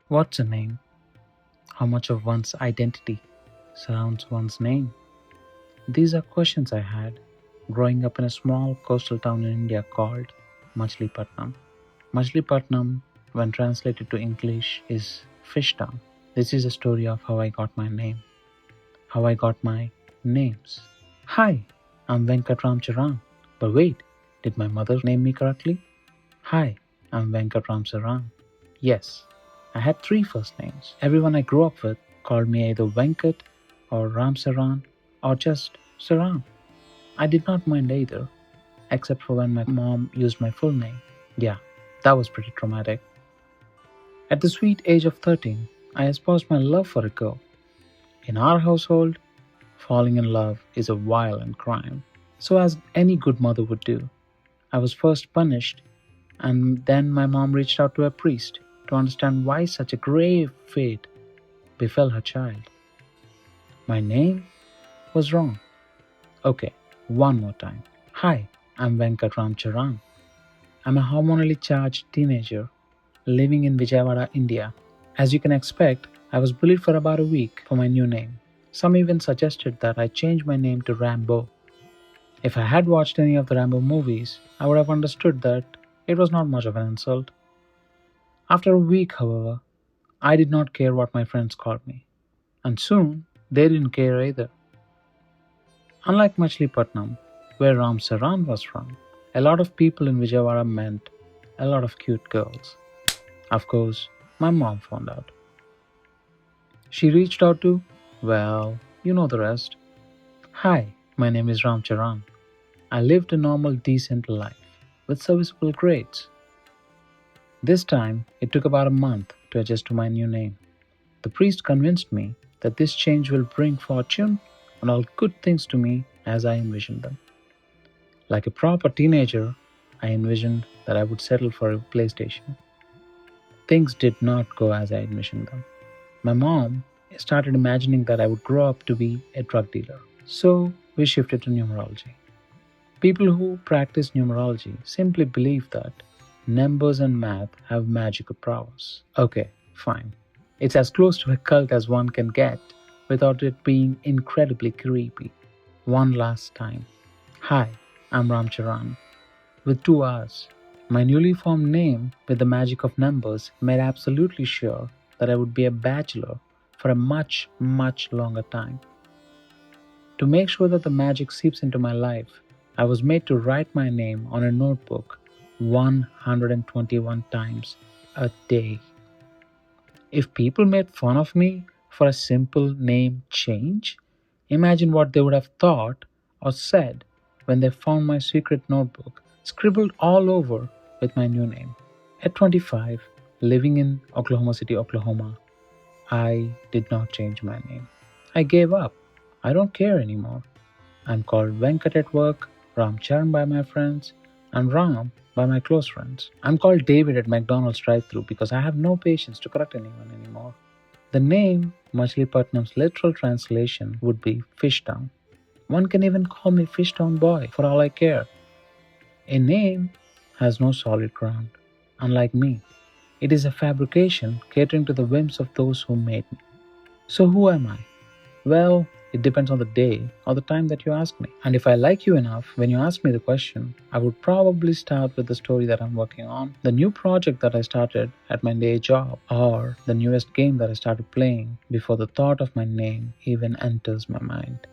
What's a name? How much of one's identity surrounds one's name? These are questions I had growing up in a small coastal town in India called Machilipatnam. Machilipatnam, when translated to English, is fish town. This is a story of how I got my name, how I got my names. Hi, I'm Venkat Ramcharan. But wait, did my mother name me correctly? Hi, I'm Venkat Ramcharan. Yes, I had three first names. Everyone I grew up with called me either Venkat or Ramsaran or just Saran. I did not mind either, except for when my mom used my full name. Yeah, that was pretty traumatic. At the sweet age of 13, I espoused my love for a girl. In our household, falling in love is a violent crime. So, as any good mother would do, I was first punished, and then my mom reached out to a priest to understand why such a grave fate befell her child. My name was wrong. Okay, one more time. Hi, I'm Venkat Ramcharan. I'm a hormonally charged teenager living in Vijayawada, India. As you can expect, I was bullied for about a week for my new name. Some even suggested that I change my name to Rambo. If I had watched any of the Rambo movies, I would have understood that it was not much of an insult. After a week, however, I did not care what my friends called me, and soon they didn't care either. Unlike Machilipatnam, where Ram Saran was from, a lot of people in Vijayawada meant a lot of cute girls. Of course, my mom found out. She reached out to, well, you know the rest. Hi, my name is Ram Charan. I lived a normal, decent life with serviceable grades. This time, it took about a month to adjust to my new name. The priest convinced me that this change will bring fortune and all good things to me as I envisioned them. Like a proper teenager, I envisioned that I would settle for a PlayStation. Things did not go as I envisioned them. My mom started imagining that I would grow up to be a drug dealer. So we shifted to numerology. People who practice numerology simply believe that numbers and math have magical powers. Okay, fine. It's as close to a cult as one can get without it being incredibly creepy. One last time. Hi, I'm Ramcharan. With two R's. My newly formed name with the magic of numbers made absolutely sure that I would be a bachelor for a much, much longer time. To make sure that the magic seeps into my life, I was made to write my name on a notebook 121 times a day. If people made fun of me for a simple name change, imagine what they would have thought or said when they found my secret notebook scribbled all over with my new name. At 25, living in Oklahoma City, Oklahoma, I did not change my name. I gave up. I don't care anymore. I'm called Venkat at work, Ram Charan by my friends, and Ram by my close friends. I'm called David at McDonald's drive-thru because I have no patience to correct anyone anymore. The name Machilipatnam's literal translation would be Fishtown. One can even call me Fishtown Boy for all I care. A name has no solid ground, unlike me. It is a fabrication catering to the whims of those who made me. So who am I? Well, it depends on the day or the time that you ask me. And if I like you enough when you ask me the question, I would probably start with the story that I'm working on, the new project that I started at my day job, or the newest game that I started playing before the thought of my name even enters my mind.